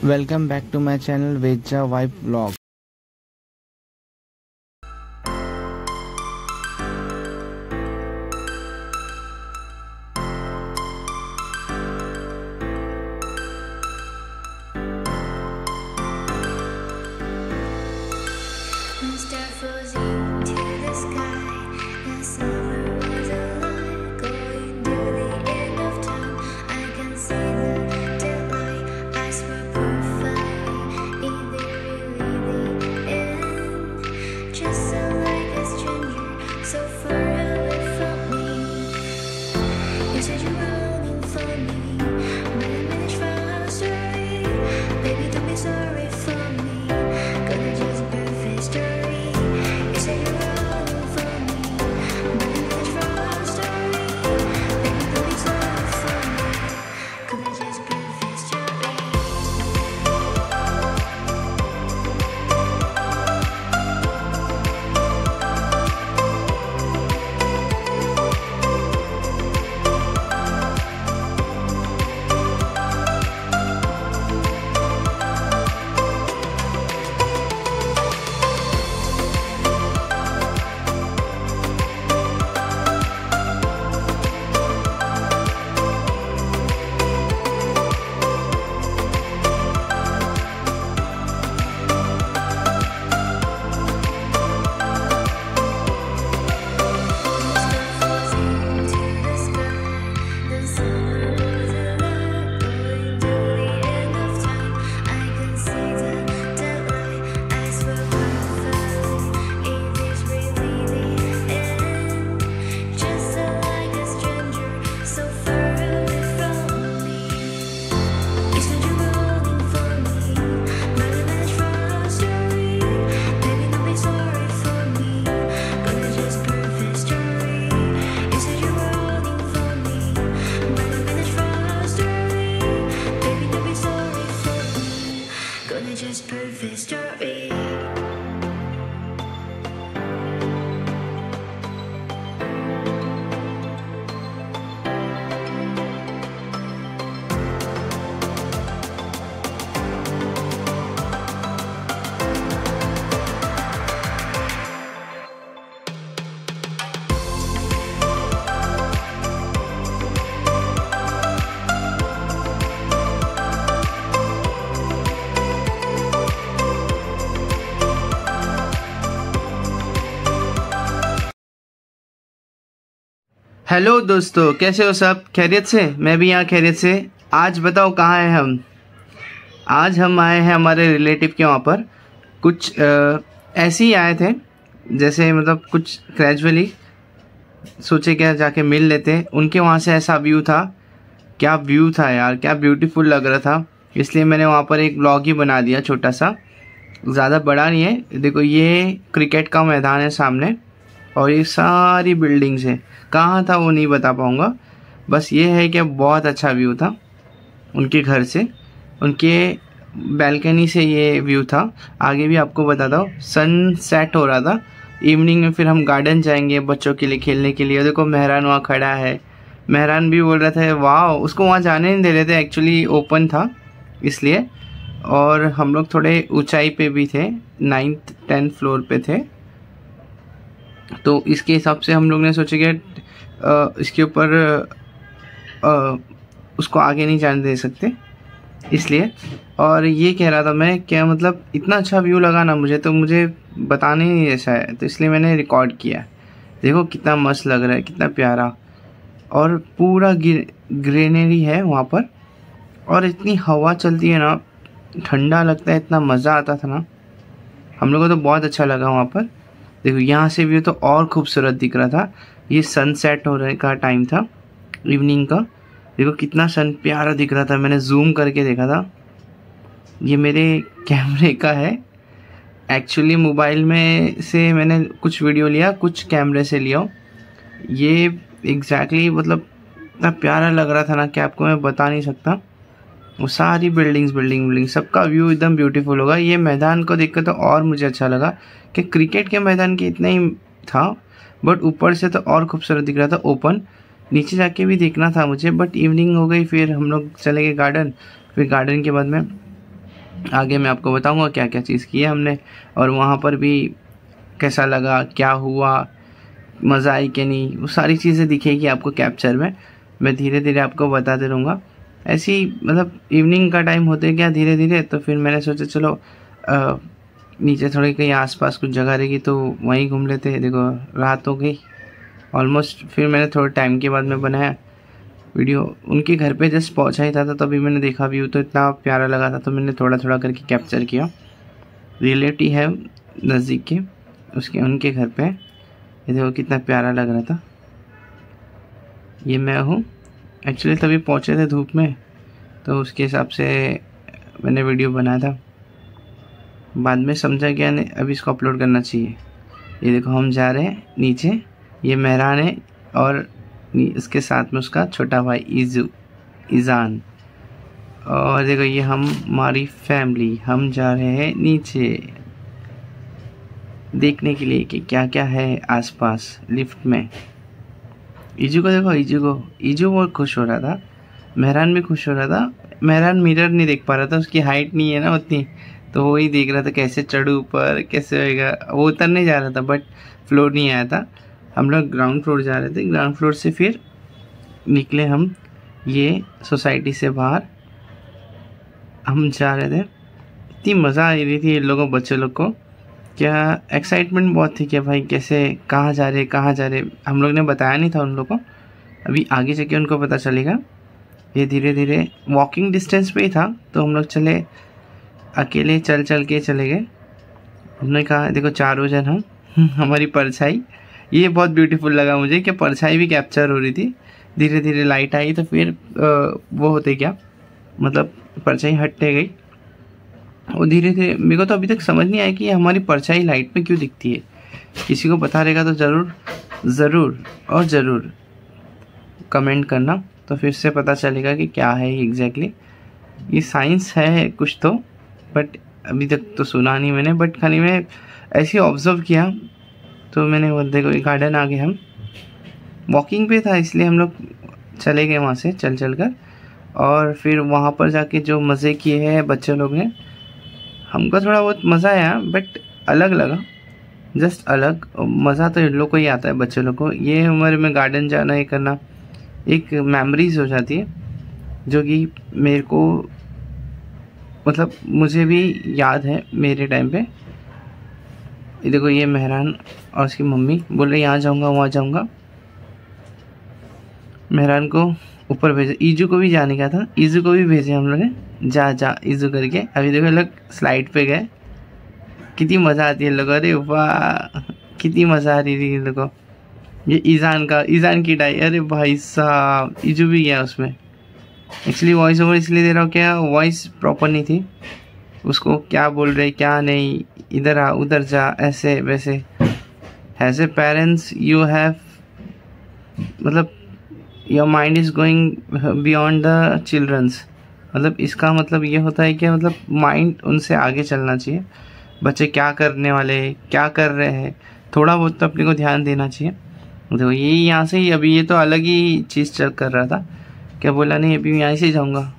Welcome back to my channel Veja Vibe Vlog. Hello दोस्तों, कैसे हो सब? खैरियत से? मैं भी यहाँ खैरियत से। आज बताओ कहाँ हैं हम? आज हम आए हैं हमारे रिलेटिव के वहाँ पर। कुछ ऐसे ही आए थे, जैसे मतलब कुछ ग्रेजुअली सोचे क्या जाके मिल लेते। उनके वहाँ से ऐसा व्यू था। क्या व्यू था यार, क्या ब्यूटीफुल लग रहा था। इसलिए मैंने वहाँ पर एक ब्लॉग ही बना दिया, छोटा सा, ज़्यादा बड़ा नहीं है। देखो, ये क्रिकेट का मैदान है सामने और ये सारी बिल्डिंग्स हैं। कहाँ था वो नहीं बता पाऊँगा, बस ये है कि बहुत अच्छा व्यू था उनके घर से, उनके बैल्कनी से ये व्यू था। आगे भी आपको बताता हूँ, सन सेट हो रहा था। इवनिंग में फिर हम गार्डन जाएंगे बच्चों के लिए खेलने के लिए। देखो मेहरान वहाँ खड़ा है। मेहरान भी बोल रहा था वाह, उसको वहाँ जाने नहीं दे रहे थे, एक्चुअली ओपन था इसलिए। और हम लोग थोड़े ऊंचाई पे भी थे, 9th 10th फ्लोर पे थे, तो इसके हिसाब से हम लोग ने सोचा कि इसके ऊपर उसको आगे नहीं जाने दे सकते, इसलिए। और ये कह रहा था मैं, क्या मतलब इतना अच्छा व्यू लगा ना मुझे, तो मुझे बताने ही ऐसा है, तो इसलिए मैंने रिकॉर्ड किया। देखो कितना मस्त लग रहा है, कितना प्यारा, और पूरा ग्रीनरी है वहाँ पर, और इतनी हवा चलती है ना, ठंडा लगता है, इतना मज़ा आता था ना, हम लोगों को तो बहुत अच्छा लगा वहाँ पर। देखो यहाँ से व्यू तो और खूबसूरत दिख रहा था। ये सनसेट हो रहे का टाइम था, इवनिंग का। देखो कितना सन प्यारा दिख रहा था, मैंने जूम करके देखा था। ये मेरे कैमरे का है, एक्चुअली मोबाइल में से मैंने कुछ वीडियो लिया, कुछ कैमरे से लिया। ये एग्जैक्टली मतलब इतना प्यारा लग रहा था ना कि आपको मैं बता नहीं सकता। वो सारी बिल्डिंग सबका व्यू एकदम ब्यूटीफुल होगा। ये मैदान को देखकर तो और मुझे अच्छा लगा कि क्रिकेट के मैदान के इतना ही था, बट ऊपर से तो और खूबसूरत दिख रहा था ओपन। नीचे जाके भी देखना था मुझे, बट इवनिंग हो गई, फिर हम लोग चले गए गार्डन। फिर गार्डन के बाद में आगे मैं आपको बताऊंगा क्या क्या चीज़ की है हमने, और वहाँ पर भी कैसा लगा, क्या हुआ, मज़ा आई कि नहीं, वो सारी चीज़ें दिखेगी आपको कैप्चर में। मैं धीरे धीरे आपको बताते रहूँगा। ऐसे ही मतलब इवनिंग का टाइम होते क्या धीरे धीरे, तो फिर मैंने सोचा चलो नीचे थोड़ी कहीं आसपास कुछ जगह रहेगी तो वहीं घूम लेते हैं। देखो रात हो गई ऑलमोस्ट। फिर मैंने थोड़े टाइम के बाद में बनाया वीडियो। उनके घर पे जस्ट पहुंचा ही था तो तभी मैंने देखा, व्यू तो इतना प्यारा लगा था तो मैंने थोड़ा थोड़ा करके कैप्चर किया। रिलेटिव है नज़दीक के, उसके उनके घर पे। ये देखो कितना प्यारा लग रहा था। ये मैं हूँ एक्चुअली, तभी पहुँचे थे धूप में तो उसके हिसाब से मैंने वीडियो बनाया था। बाद में समझा क्या नहीं, अभी इसको अपलोड करना चाहिए। ये देखो हम जा रहे हैं नीचे, ये मेहरान है और इसके साथ में उसका छोटा भाई ईजान। और देखो ये हमारी फैमिली, हम जा रहे हैं नीचे देखने के लिए कि क्या क्या है आसपास लिफ्ट में। ईजू को देखो, ईजू बहुत खुश हो रहा था, मेहरान भी खुश हो रहा था। मेहरान मिरर नहीं देख पा रहा था, उसकी हाइट नहीं है ना उतनी, तो वो ही देख रहा था कैसे चढ़ूँ ऊपर, कैसे होएगा। वो उतरने जा रहा था बट फ्लोर नहीं आया था। हम लोग ग्राउंड फ्लोर जा रहे थे, ग्राउंड फ्लोर से फिर निकले हम ये सोसाइटी से बाहर। हम जा रहे थे, इतनी मज़ा आ रही थी इन लोगों बच्चे लोग को, क्या एक्साइटमेंट बहुत थी कि भाई कैसे कहाँ जा रहे। हम लोग ने बताया नहीं था उन लोग को, अभी आगे जाके उनको पता चलेगा। ये धीरे धीरे वॉकिंग डिस्टेंस पे ही था तो हम लोग चले, अकेले चल के चले गए। हमने कहा देखो चारों जन हम हमारी परछाई, ये बहुत ब्यूटीफुल लगा मुझे कि परछाई भी कैप्चर हो रही थी। धीरे धीरे लाइट आई तो फिर वो होते क्या मतलब परछाई हटते गई। और धीरे धीरे मेरे को तो अभी तक समझ नहीं आया कि हमारी परछाई लाइट में क्यों दिखती है। किसी को पता रहेगा तो ज़रूर कमेंट करना, तो फिर से पता चलेगा कि क्या है एग्जैक्टली। ये साइंस है कुछ तो, बट अभी तक तो सुना नहीं मैंने, बट खाली मैं ऐसे ऑब्जर्व किया तो मैंने वो देखो गार्डन आ गए। हम वॉकिंग पे था इसलिए हम लोग चले गए वहाँ से चल कर, और फिर वहाँ पर जाके जो मज़े किए हैं बच्चे लोग ने, हमको थोड़ा बहुत मज़ा आया बट अलग लगा, जस्ट अलग। मज़ा तो इन लोग को ही आता है बच्चे लोग को। ये उम्र में गार्डन जाना, ये करना एक मेमोरीज हो जाती है जो कि मेरे को मतलब मुझे भी याद है मेरे टाइम पे। ये देखो ये मेहरान और उसकी मम्मी बोल रहे यहाँ जाऊँगा वहाँ जाऊँगा। मेहरान को ऊपर भेजे, ईजू को भी जाने का था, ईजू को भी भेजे हम लोग ने, जा ईजू करके। अभी देखो लोग स्लाइड पे गए, कितनी मज़ा आती है लोगों। अरे वाह कितनी मज़ा आ रही थी इन लोगों। ये ईजान की डाई, अरे भाई साहब ईजू भी गया उसमें। एक्चुअली वॉइस ओवर इसलिए दे रहा हूँ, क्या वॉइस प्रॉपर नहीं थी, उसको क्या बोल रहे क्या नहीं, इधर आ उधर जा, ऐसे वैसे। As a parents you have मतलब your mind is going beyond the childrens. मतलब इसका मतलब ये होता है कि मतलब माइंड उनसे आगे चलना चाहिए। बच्चे क्या करने वाले, क्या कर रहे हैं, थोड़ा बहुत तो अपने को ध्यान देना चाहिए। देखो ये यहाँ से ही, अभी ये तो अलग ही चीज़ चल कर रहा था, क्या बोला नहीं अभी यहाँ से जाऊँगा।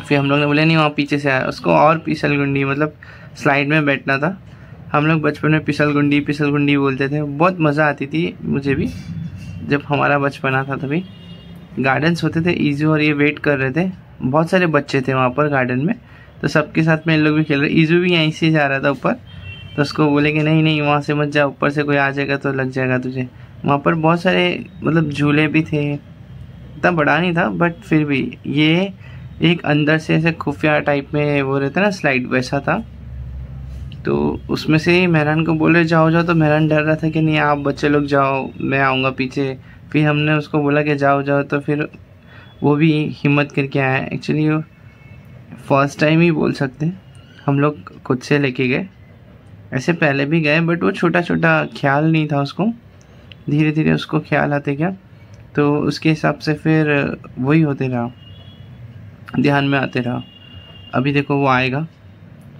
फिर हम लोग ने बोला नहीं वहाँ पीछे से आया, उसको और फिसलगुंडी मतलब स्लाइड में बैठना था। हम लोग बचपन में फिसलगुंडी बोलते थे, बहुत मज़ा आती थी मुझे भी जब हमारा बचपना था। तभी गार्डन्स होते थे, ईजू और ये वेट कर रहे थे, बहुत सारे बच्चे थे वहाँ पर गार्डन में, तो सबके साथ में इन लोग भी खेल रहे। ईजू भी यहीं से जा रहा था ऊपर, तो उसको बोले कि नहीं वहाँ से मत जा, ऊपर से कोई आ जाएगा तो लग जाएगा तुझे। वहाँ पर बहुत सारे मतलब झूले भी थे, इतना बड़ा नहीं था बट फिर भी ये एक अंदर से ऐसे खुफिया टाइप में वो रहता ना स्लाइड, वैसा था। तो उसमें से मेहरान को बोले जाओ, तो मेहरान डर रहा था कि नहीं आप बच्चे लोग जाओ, मैं आऊँगा पीछे। फिर हमने उसको बोला कि जाओ, तो फिर वो भी हिम्मत करके आया। एक्चुअली वो फर्स्ट टाइम ही बोल सकते हैं, हम लोग खुद से लेके गए, ऐसे पहले भी गए बट वो छोटा ख्याल नहीं था उसको। धीरे धीरे उसको ख्याल आते क्या, तो उसके हिसाब से फिर वही होते रहा, ध्यान में आते रहा। अभी देखो वो आएगा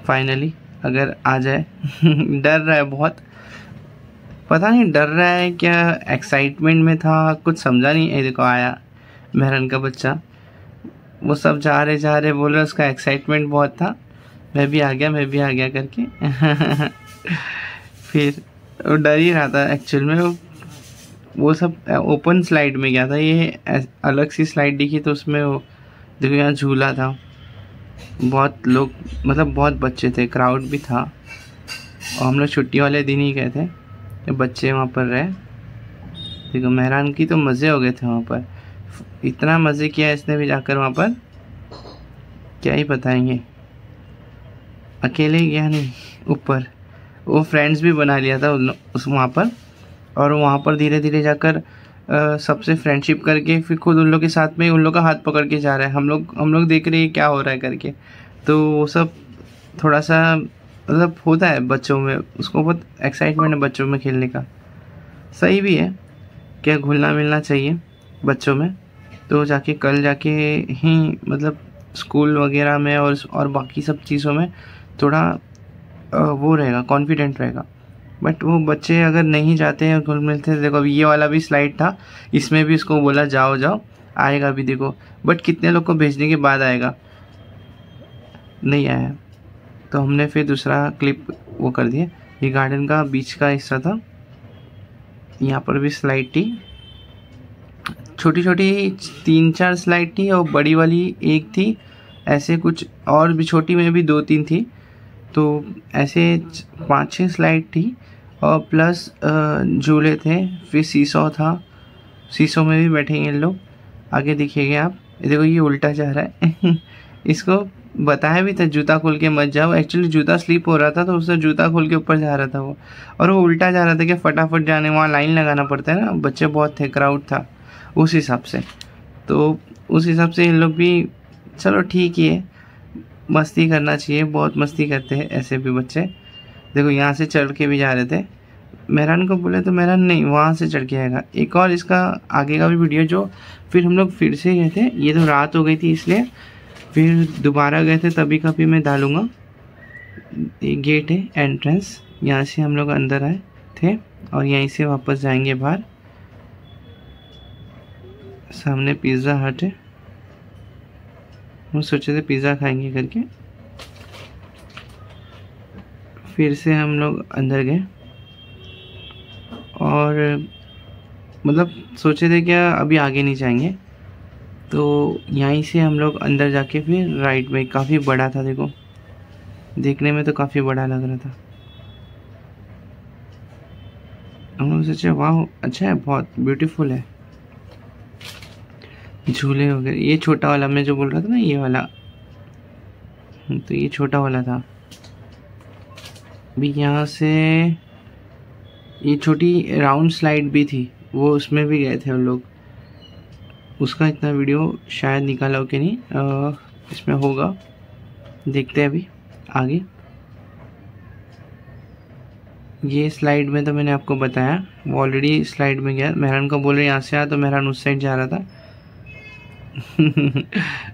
फाइनली, अगर आ जाए डर रहा है बहुत, पता नहीं डर रहा है क्या, एक्साइटमेंट में था, कुछ समझा नहीं। ये देखो आया मेहरान का बच्चा, वो सब जा रहे बोल रहे, उसका एक्साइटमेंट बहुत था। मैं भी आ गया, मैं भी आ गया करके। फिर वो डर ही रहा था एक्चुअल में, वो सब ओपन स्लाइड में गया था, ये अलग सी स्लाइड दिखी तो उसमें वो देखो यहाँ झूला था, बहुत लोग मतलब बहुत बच्चे थे, क्राउड भी था, और हम लोग छुट्टी वाले दिन ही गए थे, तो बच्चे वहाँ पर रहे। देखो मेहरान की तो मज़े हो गए थे वहाँ पर, इतना मज़े किया इसने भी जाकर वहाँ पर, क्या ही बताएंगे। अकेले गया नहीं, ऊपर वो फ्रेंड्स भी बना लिया था उस वहाँ पर, और वहाँ पर धीरे धीरे जाकर सबसे फ्रेंडशिप करके फिर खुद उन लोग के साथ में उन लोग का हाथ पकड़ के जा रहा है। हम लोग देख रहे हैं क्या हो रहा है करके, तो वो सब थोड़ा सा मतलब होता है बच्चों में, उसको बहुत एक्साइटमेंट है बच्चों में खेलने का। सही भी है, क्या घुलना मिलना चाहिए बच्चों में, तो जाके कल जाके ही मतलब स्कूल वगैरह में और बाकी सब चीज़ों में थोड़ा वो रहेगा, कॉन्फिडेंट रहेगा। बट वो बच्चे अगर नहीं जाते हैं घुल मिलते, देखो अभी ये वाला भी स्लाइड था, इसमें भी इसको बोला जाओ जाओ, आएगा भी देखो, बट कितने लोग को भेजने के बाद आएगा, नहीं आया। तो हमने फिर दूसरा क्लिप वो कर दिया। ये गार्डन का बीच का हिस्सा था, यहाँ पर भी स्लाइड थी, छोटी छोटी 3-4 स्लाइड थी और बड़ी वाली एक थी, ऐसे कुछ और भी छोटी में भी 2-3 थी, तो ऐसे 5-6 स्लाइड थी, और प्लस झूले थे, फिर सीसो था, सीसो में भी बैठेंगे लोग, आगे दिखिएगा आप, देखो ये उल्टा जा रहा है। इसको बताया भी था जूता खोल के मत जाओ, एक्चुअली जूता स्लिप हो रहा था तो उससे जूता खोल के ऊपर जा रहा था वो, और वो उल्टा जा रहा था कि फटाफट जाने, वहाँ लाइन लगाना पड़ता है ना, बच्चे बहुत थे, क्राउड था उस हिसाब से, तो उस हिसाब से इन लोग भी चलो ठीक ही है, मस्ती करना चाहिए, बहुत मस्ती करते हैं ऐसे भी बच्चे। देखो यहाँ से चढ़ के भी जा रहे थे, मेहरान को बोले तो मेहरान नहीं वहाँ से चढ़ के आएगा। एक और इसका आगे का भी वीडियो जो फिर हम लोग फिर से गए थे, ये तो रात हो गई थी इसलिए फिर दोबारा गए थे, तभी का भी मैं डालूँगा। ये गेट है एंट्रेंस, यहाँ से हम लोग अंदर आए थे और यहीं से वापस जाएंगे बाहर। सामने पिज़्ज़ा हट है, हम सोचे थे पिज़्ज़ा खाएंगे करके, फिर से हम लोग अंदर गए और मतलब सोचे थे क्या अभी आगे नहीं जाएंगे, तो यहीं से हम लोग अंदर जाके फिर राइट में, काफ़ी बड़ा था, देखो देखने में तो काफ़ी बड़ा लग रहा था। हम लोग सोचे वाह अच्छा है, बहुत ब्यूटीफुल है, झूले वगैरह। ये छोटा वाला मैं जो बोल रहा था ना, ये वाला, तो ये छोटा वाला था। अभी यहाँ से ये छोटी राउंड स्लाइड भी थी, वो उसमें भी गए थे हम लोग, उसका इतना वीडियो शायद निकाला हो कि नहीं, इसमें होगा, देखते हैं अभी आगे। ये स्लाइड में तो मैंने आपको बताया, वो ऑलरेडी स्लाइड में गया, मेहरान को बोले यहाँ से आ, तो मेहरान उस साइड जा रहा था।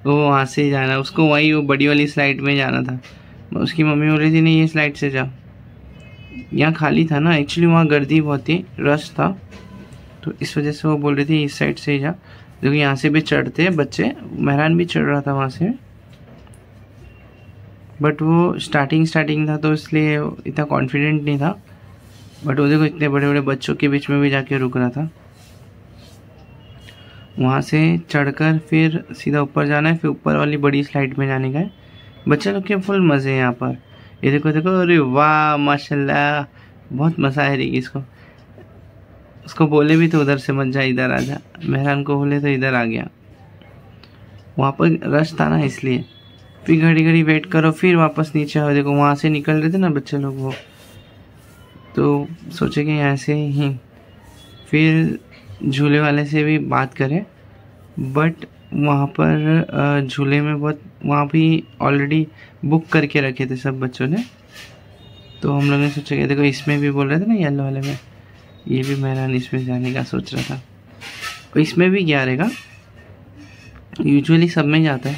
वो वहाँ से ही जाना, उसको वही वो बड़ी वाली स्लाइड में जाना था, उसकी मम्मी बोल रही थी नहीं ये स्लाइड से जा, यहाँ खाली था ना, एक्चुअली वहाँ गर्दी बहुत थी, रश था, तो इस वजह से वो बोल रही थी इस साइड से ही जा। देखो यहाँ से भी चढ़ते बच्चे, मेहरान भी चढ़ रहा था वहाँ से, बट वो स्टार्टिंग था तो इसलिए इतना कॉन्फिडेंट नहीं था, बट वो देखो इतने बड़े बड़े बच्चों के बीच में भी जाके रुक रहा था। वहाँ से चढ़कर फिर सीधा ऊपर जाना है, फिर ऊपर वाली बड़ी स्लाइड में जाने का है। बच्चे लोग के फुल मज़े हैं यहाँ पर, ये देखो देखो, अरे वाह माशाल्लाह, बहुत मज़ा है रही इसको। उसको बोले भी तो उधर से मत जा, इधर आ जा, मेहरान को बोले तो इधर आ गया। वहाँ पर रश था ना इसलिए, फिर घड़ी घड़ी वेट करो, फिर वापस नीचे आओ। देखो वहाँ से निकल रहे थे ना बच्चे लोग, वो तो सोचे कि यहाँ से ही फिर झूले वाले से भी बात करें, बट वहाँ पर झूले में बहुत, वहाँ भी ऑलरेडी बुक करके रखे थे सब बच्चों ने, तो हम लोगों ने सोचा कि देखो इसमें भी बोल रहे थे ना येलो वाले में, ये भी मेहरान इसमें जाने का सोच रहा था, और इसमें भी क्या रहेगा, यूजुअली सब में जाता है,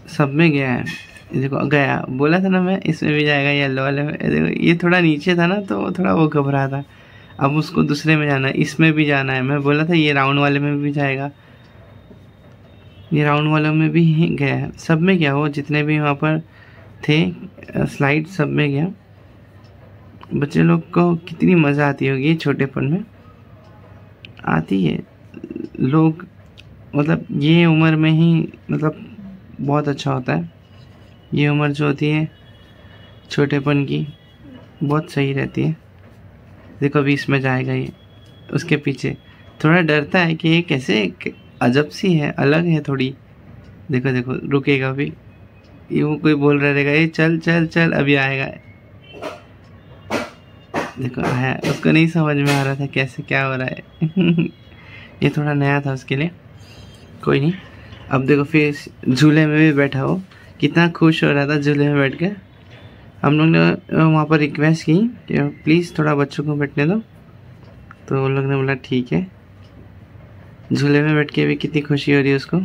सब में गया है। देखो गया, बोला था ना मैं इसमें भी जाएगा येलो वाले में। देखो ये थोड़ा नीचे था ना तो थोड़ा वो घबरा था, अब उसको दूसरे में जाना है, इसमें भी जाना है। मैं बोला था ये राउंड वाले में भी जाएगा, ये राउंड वाले में भी गया है, सब में गया। वो जितने भी वहाँ पर थे, स्लाइड सब में गया। बच्चे लोग को कितनी मज़ा आती होगी छोटेपन में, आती है। लोग मतलब ये उम्र में ही मतलब बहुत अच्छा होता है। ये उम्र जो होती है छोटेपन की बहुत सही रहती है। देखो अभी इसमें जाएगा ये, उसके पीछे थोड़ा डरता है कि ये कैसे अजब सी है, अलग है थोड़ी। देखो देखो रुकेगा भी, यूँ कोई बोल रहा रहेगा ये चल चल चल, अभी आएगा। देखो आया, उसको नहीं समझ में आ रहा था कैसे क्या हो रहा है। ये थोड़ा नया था उसके लिए, कोई नहीं। अब देखो फिर झूले में भी बैठा हो, कितना खुश हो रहा था झूले में बैठ के। हम लोग ने वहाँ पर रिक्वेस्ट की कि प्लीज़ थोड़ा बच्चों को बैठने दो, तो उन लोग ने बोला ठीक है। झूले में बैठ के भी कितनी खुशी हो रही है उसको।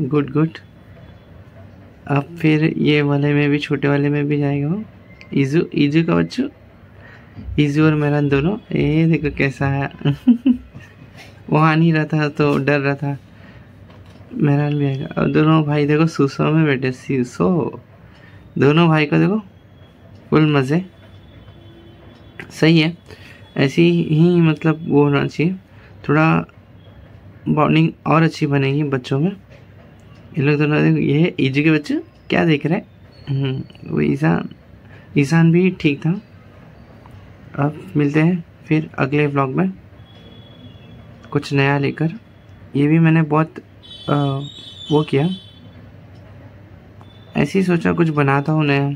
Good good. अब फिर ये वाले में भी, छोटे वाले में भी जाएगा वो। ईजू, ईजू का बच्चू, ईजू और मेहरान दोनों। ये देखो कैसा है। वहाँ नहीं रहा था तो डर रहा था। मेहरान भी आएगा। और दोनों भाई देखो सूसो में बैठे, सूसो। दोनों भाई को देखो फुल मज़े। सही है, ऐसी ही मतलब वो होना चाहिए, थोड़ा बॉन्डिंग और अच्छी बनेगी बच्चों में। ये लोग दोनों देखो, ये ईजू के बच्चे क्या देख रहे हैं। वो ईशान भी ठीक था। अब मिलते हैं फिर अगले व्लॉग में कुछ नया लेकर। ये भी मैंने बहुत वो किया, ऐसे ही सोचा कुछ बनाता हूँ नया।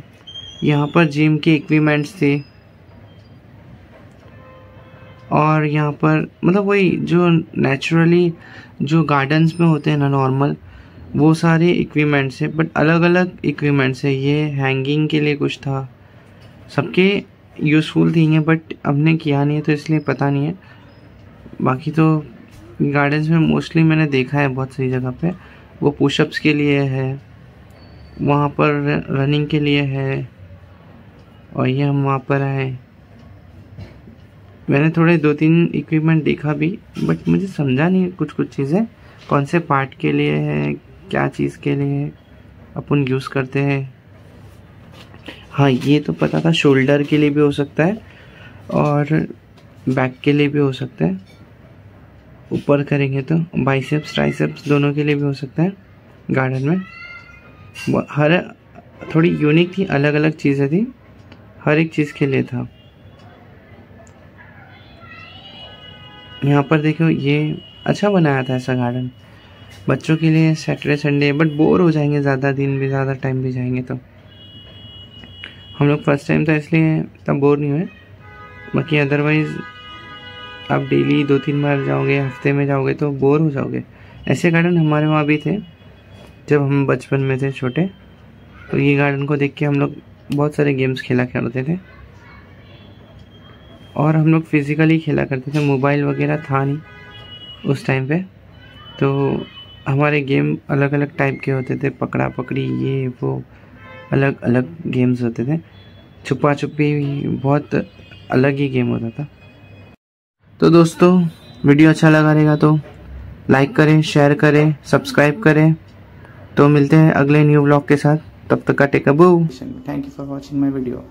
यहाँ पर जिम के इक्विपमेंट्स थे, और यहाँ पर मतलब वही जो नेचुरली जो गार्डन्स में होते हैं ना नॉर्मल, वो सारे इक्विपमेंट्स है, बट अलग अलग इक्विपमेंट्स है। ये हैंगिंग के लिए कुछ था, सबके यूज़फुल थिंग है, बट हमने किया नहीं है तो इसलिए पता नहीं है। बाकी तो गार्डन्स में मोस्टली मैंने देखा है बहुत सही जगह पे, वो पुशअप्स के लिए है, वहाँ पर रनिंग के लिए है। और ये हम वहाँ पर आए, मैंने थोड़े 2-3 इक्विपमेंट देखा भी, बट मुझे समझा नहीं कुछ चीज़ें कौन से पार्ट के लिए है, क्या चीज़ के लिए अपन यूज़ करते हैं। हाँ ये तो पता था, शोल्डर के लिए भी हो सकता है और बैक के लिए भी हो सकता है। ऊपर करेंगे तो बाइसेप्स ट्राइसेप्स दोनों के लिए भी हो सकता है। गार्डन में हर थोड़ी यूनिक थी, अलग अलग चीज़ें थी, हर एक चीज़ के लिए था। यहाँ पर देखो ये अच्छा बनाया था ऐसा गार्डन बच्चों के लिए सैटरडे संडे, बट बोर हो जाएंगे, ज़्यादा दिन भी ज़्यादा टाइम भी जाएंगे। तो हम लोग फर्स्ट टाइम था इसलिए तब बोर नहीं हुए, बाकी अदरवाइज़ आप डेली 2-3 बार जाओगे, हफ्ते में जाओगे तो बोर हो जाओगे। ऐसे गार्डन हमारे वहाँ भी थे जब हम बचपन में थे छोटे, तो ये गार्डन को देख के हम लोग बहुत सारे गेम्स खेला करते थे, और हम लोग फिज़िकली खेला करते थे, मोबाइल वगैरह था नहीं उस टाइम पे। तो हमारे गेम अलग अलग टाइप के होते थे, पकड़ा पकड़ी ये वो अलग अलग गेम्स होते थे। छुपा छुपी बहुत अलग ही गेम होता था। तो दोस्तों वीडियो अच्छा लगा रहेगा तो लाइक करें, शेयर करें, सब्सक्राइब करें। तो मिलते हैं अगले न्यू व्लॉग के साथ, तब तक का टेक अ बू। Thank you for watching my video.